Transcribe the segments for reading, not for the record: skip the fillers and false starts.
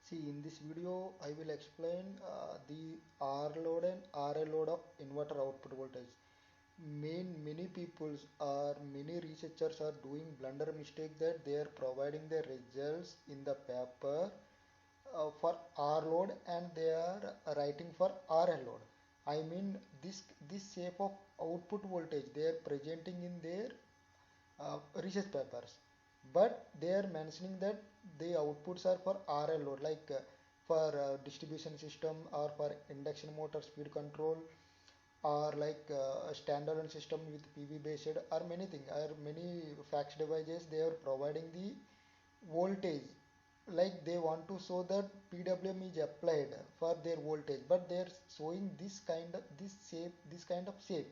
See, in this video, I will explain the R load and RL load of inverter output voltage. Many peoples or many researchers are doing blunder mistake that they are providing the results in the paper for R load and they are writing for RL load. I mean this shape of output voltage they are presenting in their research papers, but they are mentioning that the outputs are for RL load, like for distribution system or for induction motor speed control, or like a standalone system with PV based, or many things, or many fax devices they are providing the voltage, like they want to show that PWM is applied for their voltage, but they are showing this kind of shape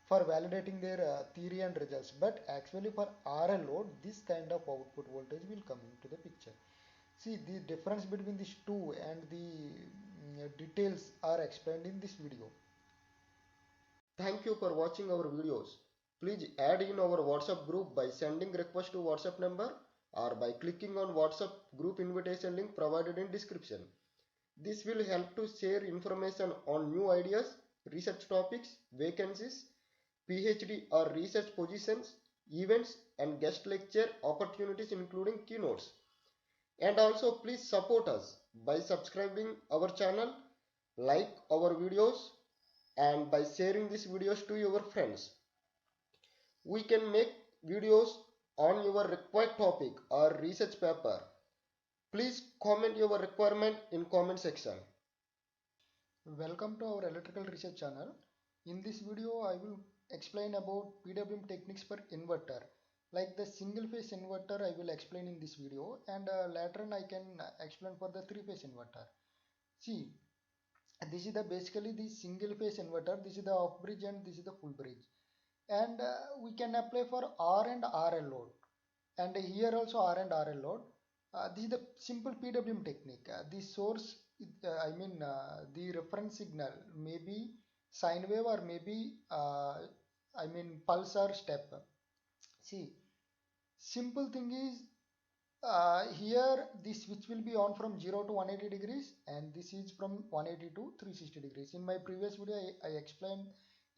for validating their theory and results, but actually for RL load this kind of output voltage will come into the picture. See, the difference between these two and the details are explained in this video. Thank you for watching our videos. Please add in our WhatsApp group by sending request to WhatsApp number or by clicking on WhatsApp group invitation link provided in description. This will help to share information on new ideas, research topics, vacancies, PhD or research positions, events and guest lecture opportunities including keynotes. And also please support us by subscribing our channel, like our videos and by sharing these videos to your friends. We can make videos on your required topic or research paper. Please comment your requirement in comment section. Welcome to our electrical research channel. In this video I will explain about PWM techniques for inverter. Like the single phase inverter I will explain in this video, and later on I can explain for the three phase inverter. See, this is the basically the single phase inverter, this is the off bridge and this is the full bridge, and we can apply for R and RL load, and here also R and RL load. This is the simple PWM technique. The source, the reference signal may be sine wave or maybe pulse or step. See, simple thing is here the switch will be on from 0 to 180 degrees, and this is from 180 to 360 degrees. In my previous video I explained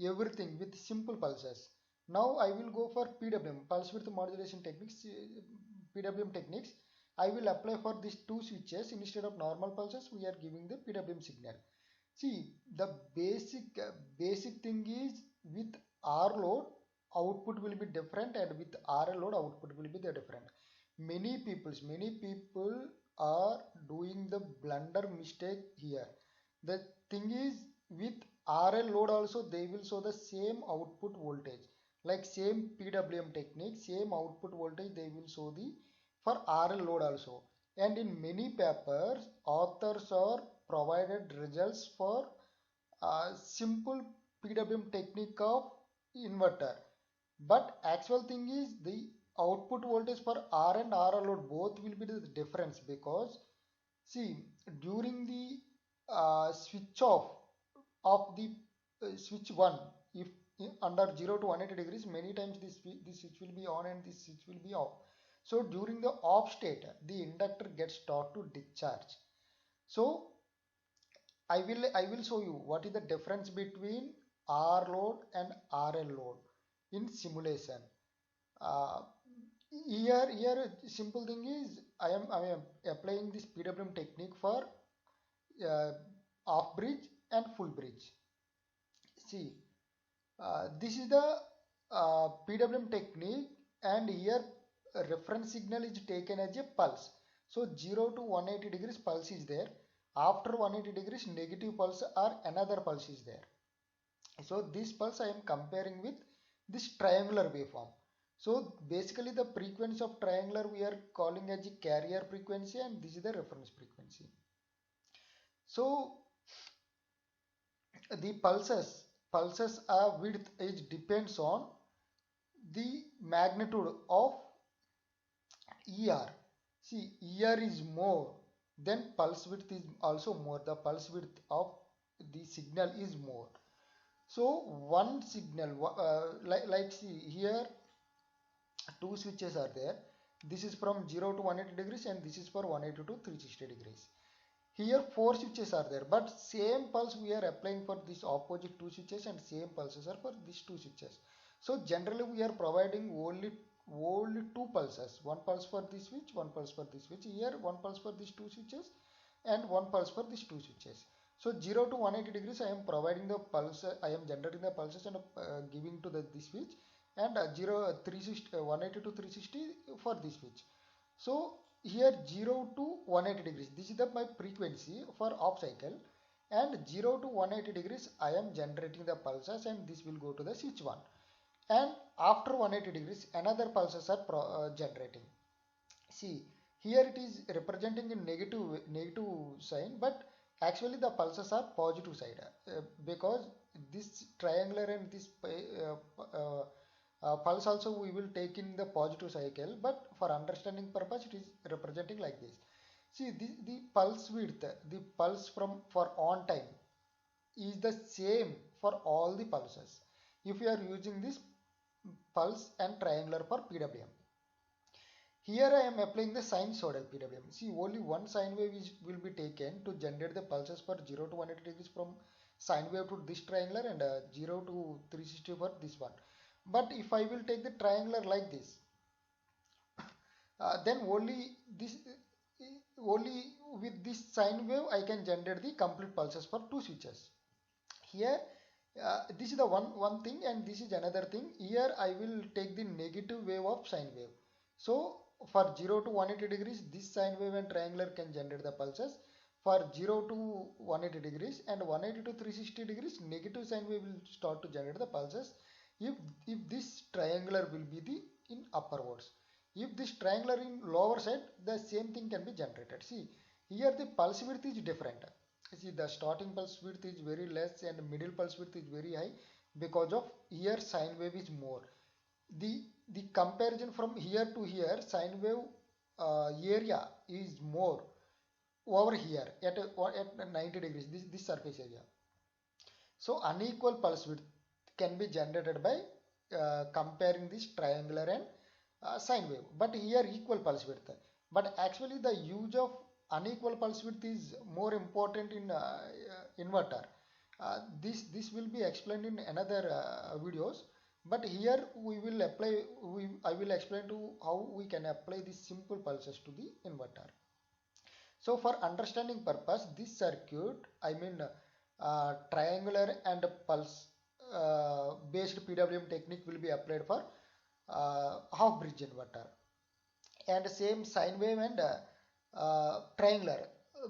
everything with simple pulses. Now I will go for PWM, pulse width modulation techniques, PWM techniques. I will apply for these two switches. Instead of normal pulses we are giving the PWM signal. See, the basic thing is with R load output will be different, and with RL load output will be the different. Many people are doing the blunder mistake here. The thing is, with RL load also they will show the same output voltage, like same PWM technique, same output voltage they will show the for RL load also. And in many papers authors are provided results for simple PWM technique of inverter, but actual thing is the output voltage for R and RL load both will be the difference, because see, during the switch off of the switch 1, if under 0 to 180 degrees, many times this switch will be on and this switch will be off. So during the off state the inductor gets taught to discharge. So I will show you what is the difference between R load and RL load in simulation. Uh, here simple thing is I am applying this PWM technique for uh, off bridge and full bridge. See, this is the PWM technique, and here a reference signal is taken as a pulse. So 0 to 180 degrees pulse is there. After 180 degrees negative pulse or another pulse is there. So this pulse I am comparing with this triangular waveform. So basically the frequency of triangular we are calling as a carrier frequency, and this is the reference frequency. So the pulses width is depends on the magnitude of ER. See, ER is more, then pulse width is also more. The pulse width of the signal is more. So one signal, like see here two switches are there. This is from 0 to 180 degrees and this is for 180 to 360 degrees. Here 4 switches are there, but same pulse we are applying for this opposite 2 switches and same pulses are for these 2 switches. So generally we are providing only 2 pulses, one pulse for this switch, one pulse for this switch. Here one pulse for these 2 switches and one pulse for these 2 switches. So 0 to 180 degrees I am providing the pulse, I am generating the pulses and giving to this switch, and 180 to 360 for this switch. So here 0 to 180 degrees, this is my frequency for off cycle, and 0 to 180 degrees I am generating the pulses and this will go to the switch 1, and after 180 degrees another pulses are generating. See, here it is representing in negative sign, but actually the pulses are positive side, because this triangular and this pulse also we will take in the positive cycle, but for understanding purpose it is representing like this. See, the pulse width, the pulse for on time is the same for all the pulses if you are using this pulse and triangular for PWM. Here I am applying the sinusoidal PWM. See, only one sine wave will be taken to generate the pulses for 0 to 180 degrees from sine wave to this triangular, and 0 to 360 for this one. But if I will take the triangular like this, then only with this sine wave I can generate the complete pulses for 2 switches. Here this is the one thing, and this is another thing. Here I will take the negative wave of sine wave. So for 0 to 180 degrees this sine wave and triangular can generate the pulses. For 0 to 180 degrees and 180 to 360 degrees negative sine wave will start to generate the pulses if this triangular will be the in upperwards. If this triangular in lower side, the same thing can be generated. See, here the pulse width is different. See, the starting pulse width is very less and middle pulse width is very high, because of here sine wave is more. The comparison from here to here, sine wave area is more over here at 90 degrees, this surface area. So unequal pulse width can be generated by comparing this triangular and sine wave, but here equal pulse width. But actually the use of unequal pulse width is more important in inverter. This will be explained in another videos, but here we will apply, I will explain to how we can apply these simple pulses to the inverter. So for understanding purpose, this circuit, I mean triangular and pulse based PWM technique will be applied for half bridge inverter, and same sine wave and triangular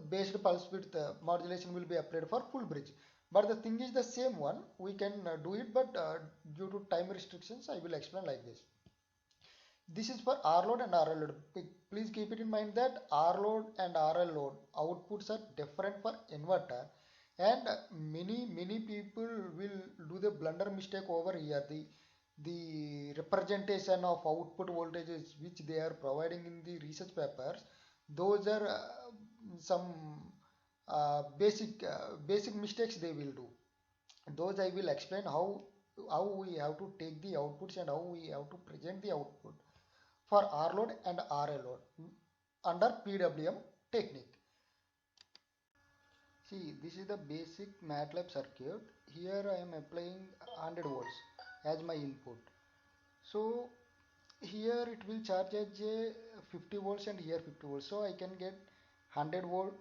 based pulse width modulation will be applied for full bridge. But the thing is the same one, we can do it, but due to time restrictions I will explain like this. This is for R load and RL load. Please keep it in mind that R load and RL load outputs are different for inverter, and many people will do the blunder mistake over here. The representation of output voltages which they are providing in the research papers, those are some basic mistakes they will do. Those I will explain how we have to take the outputs and how we have to present the output for R load and RL load under PWM technique. See, this is the basic MATLAB circuit. Here I am applying 100 volts as my input. So here it will charge as a 50 volts and here 50 volts. So I can get 100 volt,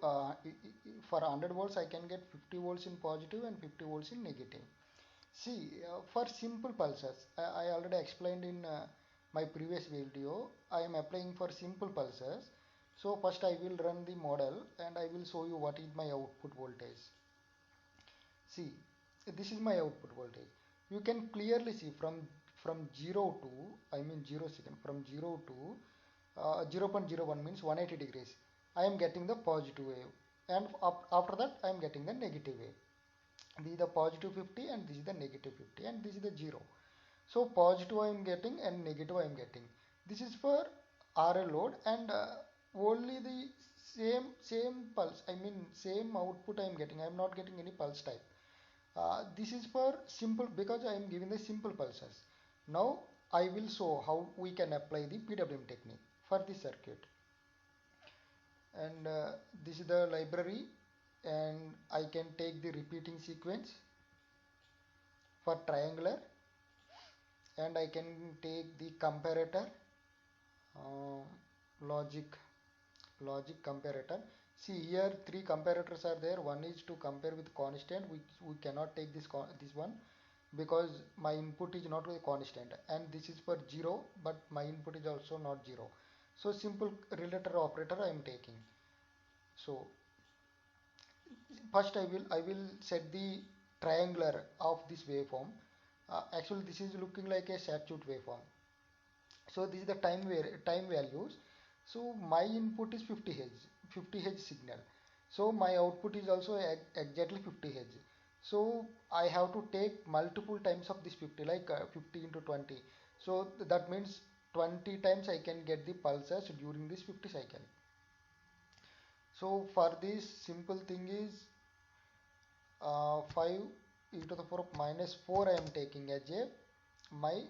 for 100 volts I can get 50 volts in positive and 50 volts in negative. See, for simple pulses, I already explained in my previous video, I am applying for simple pulses. So first I will run the model and I will show you what is my output voltage. See, this is my output voltage. You can clearly see from 0 to, I mean 0 second, from 0 to 0.01 means 180 degrees. I am getting the positive wave, and after that I am getting the negative wave. This is the positive 50 and this is the negative 50 and this is the 0. So positive I am getting and negative I am getting. This is for RL load, and only the same pulse, I mean same output I am getting. I am not getting any pulse type. This is for simple, because I am giving the simple pulses. Now I will show how we can apply the PWM technique for this circuit. And this is the library, and I can take the repeating sequence for triangular, and I can take the comparator, uh, logic comparator. See, here three comparators are there. One is to compare with constant. We cannot take this one because my input is not a constant, and this is for 0, but my input is also not 0. So simple relator operator I am taking. So first I will set the triangular of this waveform. Actually this is looking like a sawtooth waveform. So this is the time values. So my input is 50 Hz signal. So my output is also exactly 50 Hz. So I have to take multiple times of this 50, like 50 into 20. So that means 20 times I can get the pulses during this 50 cycle. So for this, simple thing is 5 e to the power of minus 4 I am taking as a my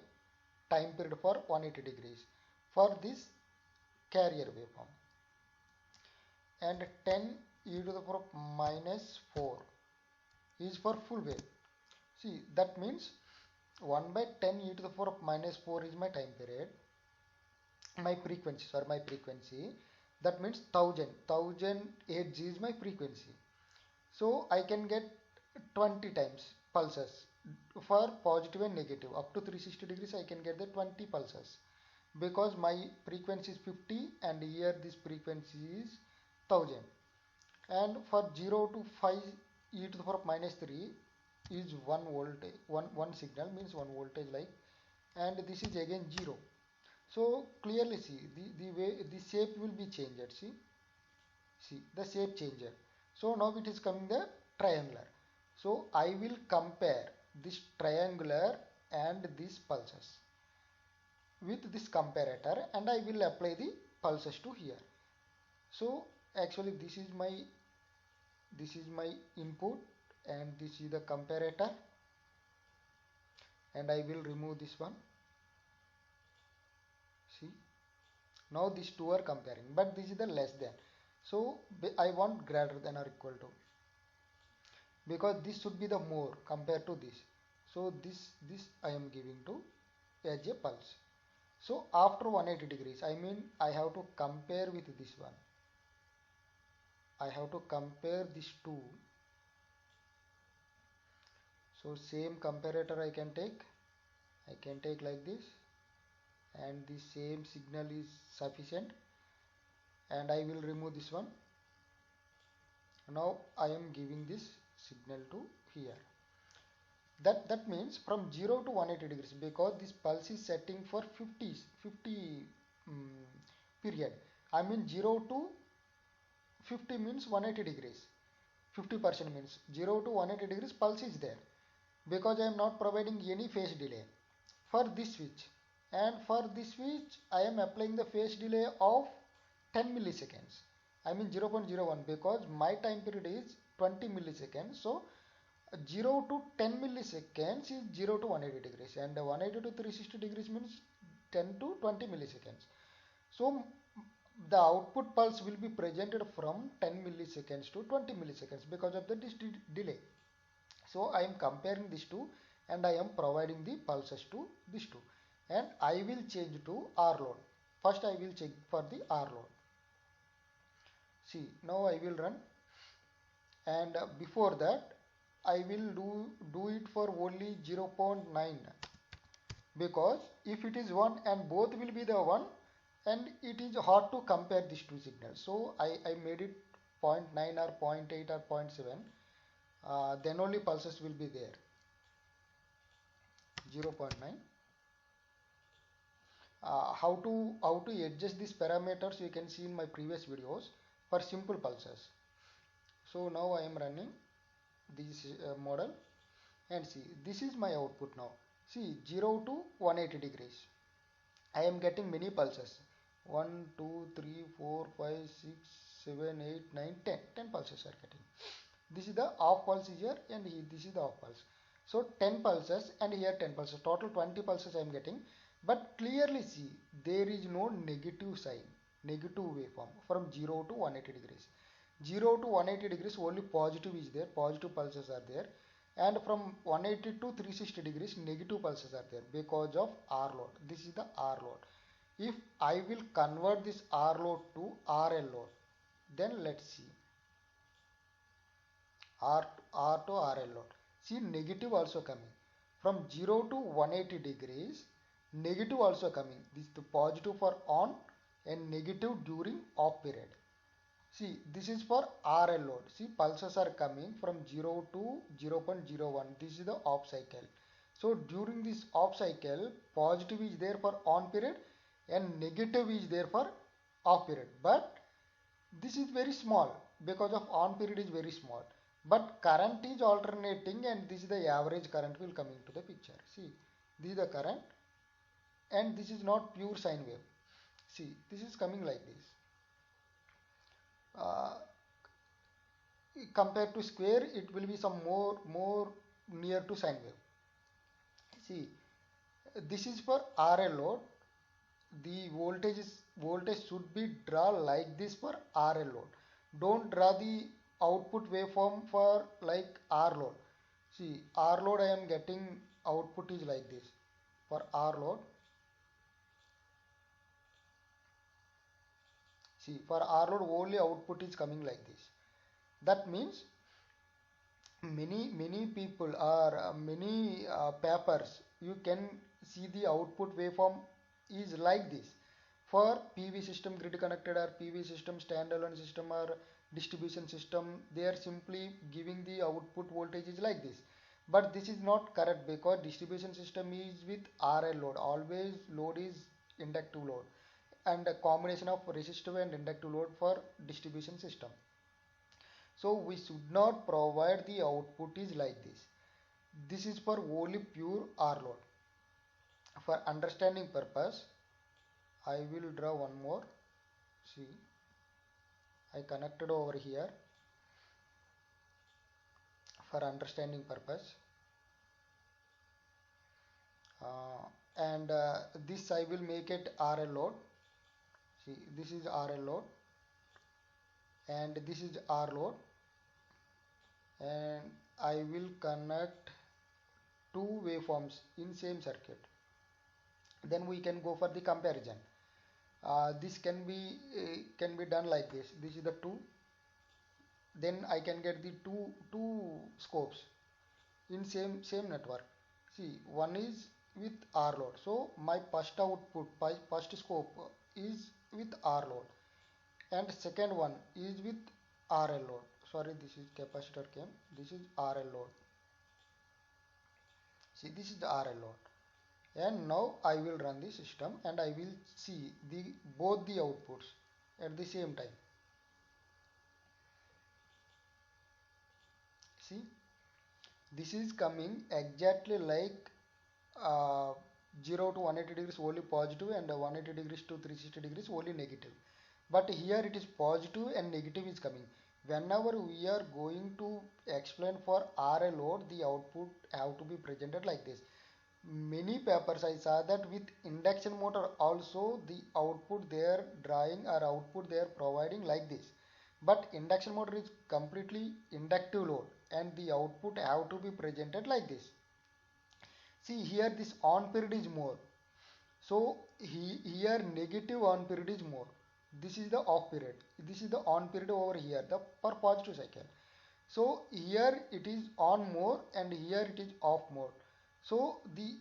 time period for 180 degrees for this carrier waveform, and 10 e to the power of minus 4 is for full wave. See, that means 1 by 10 e to the power of minus 4 is my time period, my frequency. That means 1000 Hz is my frequency. So I can get 20 times pulses for positive and negative. Up to 360 degrees I can get the 20 pulses because my frequency is 50 and here this frequency is 1000. And for 0 to 5 e to the power of minus 3 is 1 voltage, one signal means 1 voltage, like, and this is again 0. So clearly see the way the shape will be changed. See the shape changer. So now it is coming the triangular. So I will compare this triangular and these pulses with this comparator, and I will apply the pulses to here. So actually this is my input and this is the comparator, and I will remove this one. See, now these two are comparing, but this is the less than. So I want greater than or equal to, because this should be the more compared to this. So this I am giving to as a pulse. So after 180 degrees, I mean I have to compare with this one. I have to compare these two. So same comparator I can take like this, and the same signal is sufficient, and I will remove this one. Now I am giving this signal to here. That means from 0 to 180 degrees, because this pulse is setting for 50 period. I mean 0 to 50 means 180 degrees. 50% means 0 to 180 degrees pulse is there, because I am not providing any phase delay for this switch. And for this switch I am applying the phase delay of 10 milliseconds. I mean 0.01, because my time period is 20 milliseconds. So 0 to 10 milliseconds is 0 to 180 degrees, and 180 to 360 degrees means 10 to 20 milliseconds. So the output pulse will be presented from 10 milliseconds to 20 milliseconds because of the delay. So I am comparing these two, and I am providing the pulses to these two, and I will change to R load. First I will check for the R load. See, now I will run, and before that I will do it for only 0.9, because if it is 1 and both will be the 1, and it is hard to compare these two signals. So I made it 0.9 or 0.8 or 0.7, then only pulses will be there. 0.9. How to adjust these parameters you can see in my previous videos for simple pulses. So now I am running this model, and see, this is my output now. See, 0 to 180 degrees I am getting many pulses. 1 2 3 4 5 6 7 8 9 10 pulses are getting. This is the off pulse here, and this is the off pulse. So 10 pulses, and here 10 pulses, total 20 pulses I am getting. But clearly see, there is no negative sign. negative waveform from 0 to 180 degrees. 0 to 180 degrees only positive is there, positive pulses are there, and from 180 to 360 degrees negative pulses are there because of R load. This is the R load. If I will convert this R load to RL load, then let's see R to RL load. See, negative also coming from 0 to 180 degrees, negative also coming. This is the positive for on and negative during off period. See, this is for RL load. See, pulses are coming from 0 to 0.01. This is the off cycle. So during this off cycle, positive is there for on period and negative is there for off period. But this is very small because of on period is very small. But current is alternating, and this is the average current will come into the picture. See, this is the current, and this is not pure sine wave. See, this is coming like this. Uh, Compared to square, it will be some more near to sine wave. See, this is for RL load. The voltage should be draw like this for RL load. Don't draw the output waveform for like R load. See, R load I am getting output is like this for R load. See, for R load only output is coming like this. That means many people or many papers you can see the output waveform is like this for PV system grid connected or PV system standalone system or distribution system. They are simply giving the output voltage is like this, but this is not correct because distribution system is with RL load. Always load is inductive load and a combination of resistive and inductive load for distribution system. So we should not provide the output is like this. This is for only pure R load. For understanding purpose, I will draw one more. See, I connected over here for understanding purpose. And this I will make it RL load. See, this is RL load and this is R load, and I will connect two waveforms in same circuit. Then we can go for the comparison. This can be done like this. This is the two. Then I can get the two scopes in same network. See, one is with R load. So my first output, my first scope is with R load, and second one is with RL load. Sorry, this is capacitor came. This is RL load. See, this is the RL load. And now I will run the system and I will see both the outputs at the same time. See, this is coming exactly like 0 to 180 degrees only positive and 180 degrees to 360 degrees only negative. But here it is positive and negative is coming. Whenever we are going to explain for RL load, the output have to be presented like this. Many papers I saw that with induction motor also the output they are drawing or output they are providing like this. But induction motor is completely inductive load and the output have to be presented like this. See, here this on period is more. So here negative on period is more. This is the off period. This is the on period over here, the per positive cycle. So here it is on more and here it is off more. So the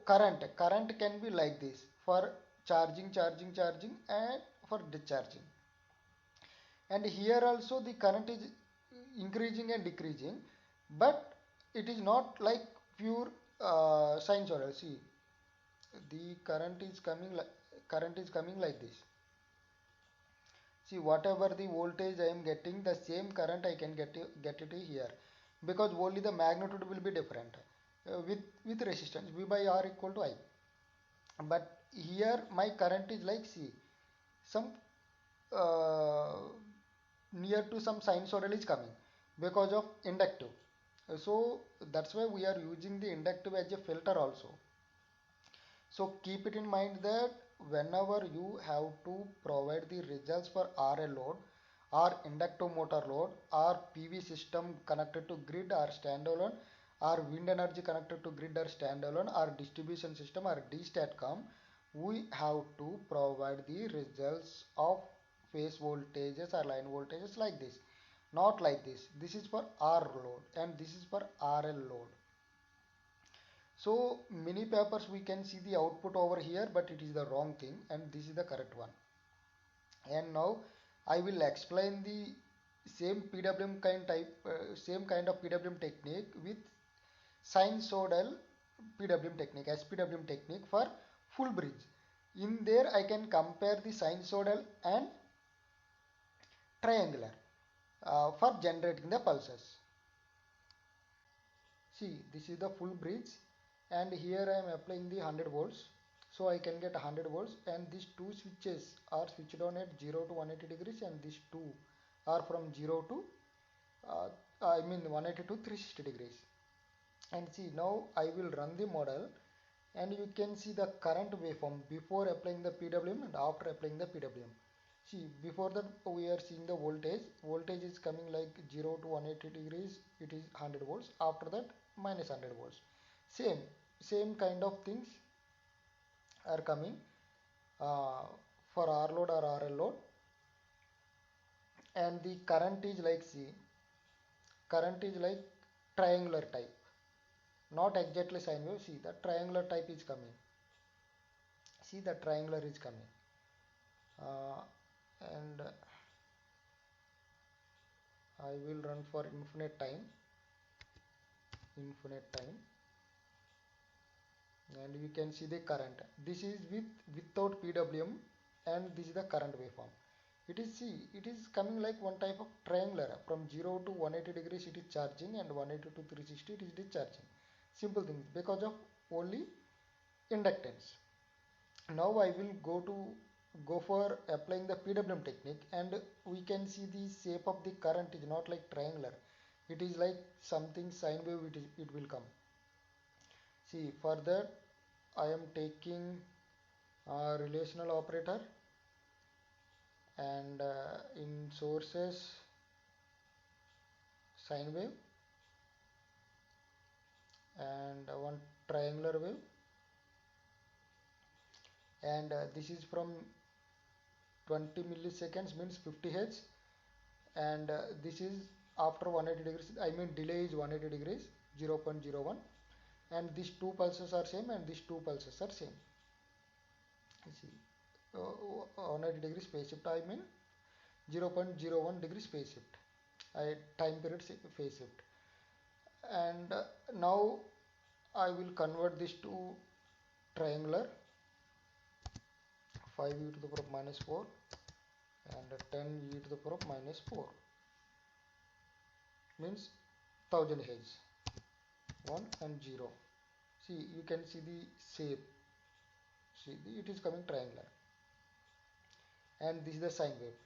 current can be like this for charging and for discharging. And here also the current is increasing and decreasing, but it is not like pure sinusoidal. See, the current is coming like this. See, whatever the voltage I am getting, the same current I can get it here, because only the magnitude will be different with resistance V by R equal to I. But here my current is like, see, some near to some sinusoidal is coming because of inductive. So that's why we are using the inductive as a filter also. So keep it in mind that whenever you have to provide the results for RL load or inductive motor load or PV system connected to grid or standalone or wind energy connected to grid or standalone or distribution system or DSTATCOM, we have to provide the results of phase voltages or line voltages like this, not like this. This is for R load and this is for RL load. So many papers we can see the output over here, but it is the wrong thing and this is the correct one. And now I will explain the same same kind of PWM technique with sinusoidal PWM technique, SPWM technique for full bridge. In there I can compare the sinusoidal and triangular for generating the pulses. See, this is the full bridge and here I am applying the 100 volts. So I can get 100 volts and these two switches are switched on at 0 to 180 degrees and these two are from 0 to 180 to 360 degrees. And see, now I will run the model and you can see the current waveform before applying the PWM and after applying the PWM. See, before that we are seeing the voltage is coming like 0 to 180 degrees, it is 100 volts, after that minus 100 volts. Same kind of things are coming for R load or RL load. And the current is like, see, current is like triangular type, not exactly sine wave. See, the triangular type is coming. See, the triangular is coming. And I will run for infinite time, and you can see the current. This is without PWM and this is the current waveform. It is coming like one type of triangular. From 0 to 180 degrees it is charging and 180 to 360 it is discharging. Simple thing, because of only inductance. Now I will go for applying the PWM technique, and we can see the shape of the current is not like triangular. It is like something sine wave it will come. See, for that I am taking a relational operator and in sources sine wave and one triangular wave, and this is from 20 milliseconds means 50 Hz, and this is after 180 degrees, delay is 180 degrees, 0.01, and these two pulses are same and these two pulses are same. You see, 180 degrees phase shift, 0.01 degrees phase shift, time period phase shift. And now I will convert this to triangular. 5e to the power of minus 4 and 10e to the power of minus 4 means 1000 Hz, 1 and 0. See, you can see the shape. See, it is coming triangular, and this is the sine wave,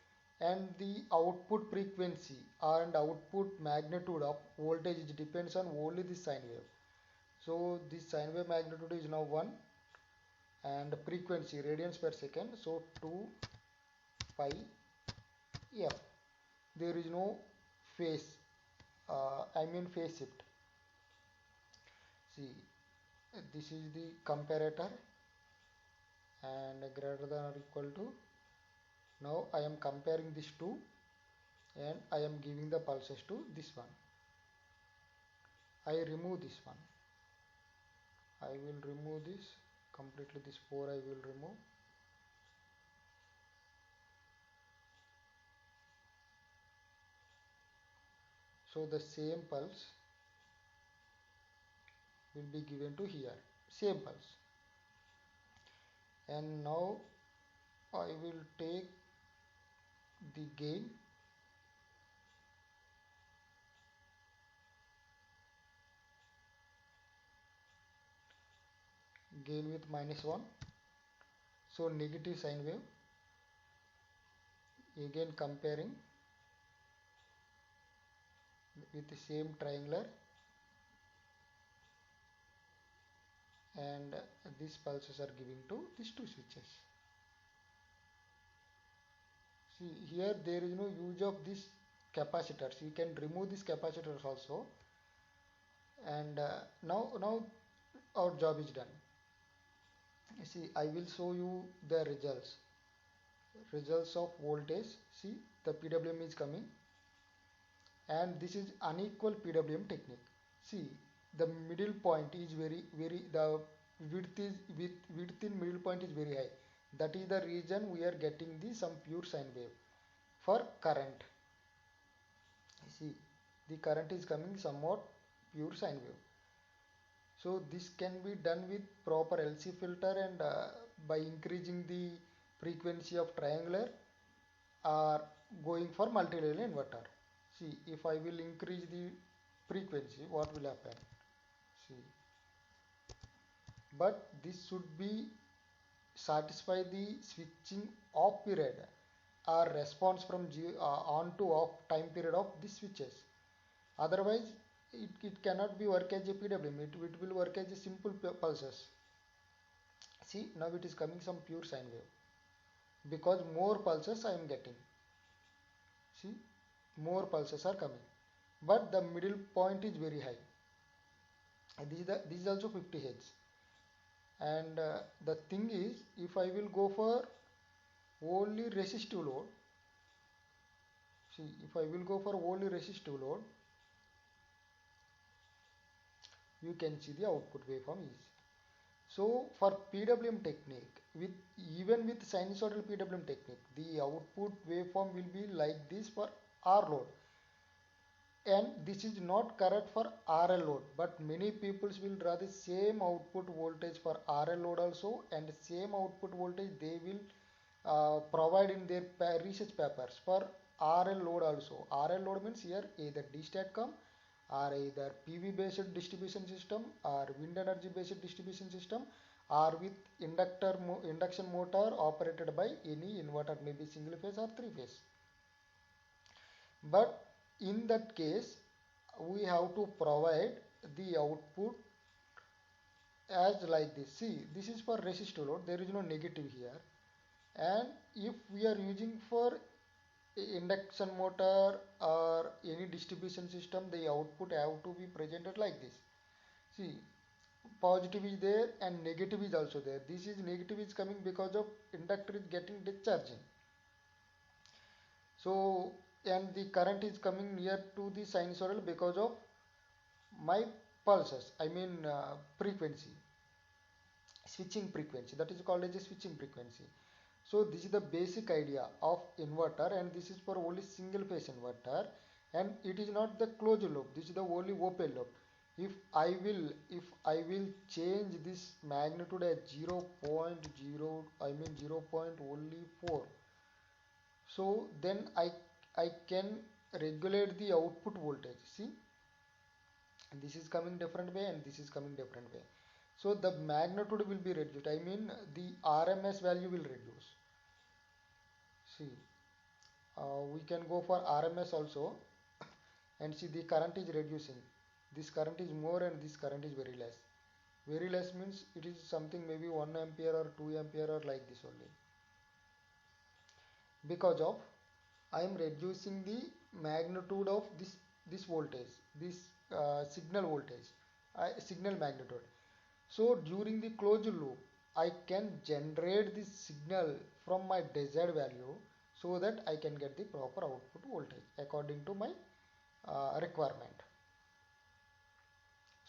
and the output frequency and output magnitude of voltage depends on only the sine wave. So this sine wave magnitude is now 1 and frequency radians per second, so 2 pi f. There is no phase phase shift. See, this is the comparator and greater than or equal to. Now I am comparing these two and I am giving the pulses to this one. I remove this one. I will remove this completely. This 4 I will remove. So the same pulse will be given to here, same pulse. And now I will take the gain with minus 1, so negative sine wave. Again comparing with the same triangular, and these pulses are giving to these two switches. See here there is no use of this capacitors. You can remove these capacitors also, and now our job is done. See, I will show you the results of voltage. See, the PWM is coming, and this is unequal PWM technique. See, the middle point is very the width in middle point is very high. That is the reason we are getting the some pure sine wave for current. See, the current is coming somewhat pure sine wave. So this can be done with proper LC filter, and by increasing the frequency of triangular or going for multi-level inverter. See, if I will increase the frequency, what will happen? See, but this should be satisfy the switching off period or response from on to off time period of the switches. Otherwise, it cannot be work as a PWM. It will work as a simple pulses. See, now it is coming some pure sine wave because more pulses I am getting. See, more pulses are coming, but the middle point is very high. And this is also 50 Hz. And the thing is, if I will go for only resistive load, see, if I will go for only resistive load, you can see the output waveform is. So for PWM technique, even with sinusoidal PWM technique, the output waveform will be like this for R load. And this is not correct for RL load, but many people will draw the same output voltage for RL load also, and same output voltage they will provide in their research papers for RL load also. RL load means here either D-STATCOM or either PV based distribution system or wind energy based distribution system, or with induction motor operated by any inverter, maybe single phase or three phase. But in that case, we have to provide the output as like this. See, this is for resistive load, there is no negative here. And if we are using for induction motor or any distribution system, the output have to be presented like this. See, positive is there and negative is also there. This is negative is coming because of inductor is getting discharging. So, and the current is coming near to the sinusoidal because of my pulses, I mean frequency, switching frequency, that is called as a switching frequency. So this is the basic idea of inverter, and this is for only single phase inverter, and it is not the closed loop, this is the only open loop. If I will change this magnitude at 0.0, I mean 0.4, so then I can regulate the output voltage. See, this is coming different way and this is coming different way. So the magnitude will be reduced, I mean the RMS value will reduce. See, we can go for RMS also, and see the current is reducing. This current is more and this current is very less. Very less means it is something maybe 1 ampere or 2 ampere or like this only. Because of I am reducing the magnitude of this voltage, this signal voltage, signal magnitude. So during the closed loop, I can generate this signal from my desired value so that I can get the proper output voltage according to my requirement.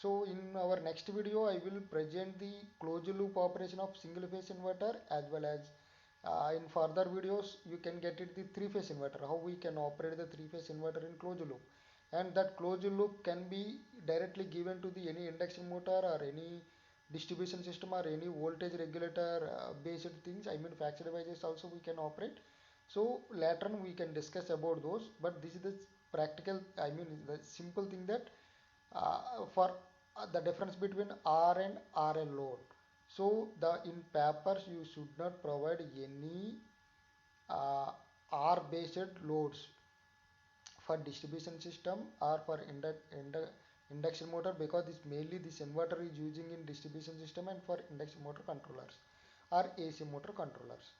So in our next video, I will present the closed loop operation of single phase inverter, as well as in further videos you can get it the three phase inverter, how we can operate the three phase inverter in closed loop. And that closed loop can be directly given to the any induction motor or any distribution system or any voltage regulator based things, I mean fixed devices also we can operate. So later on we can discuss about those, but this is the practical, I mean the simple thing that for the difference between R and RL load. So the in papers you should not provide any R based loads for distribution system or for induction motor, because this mainly this inverter is using in distribution system and for induction motor controllers or AC motor controllers.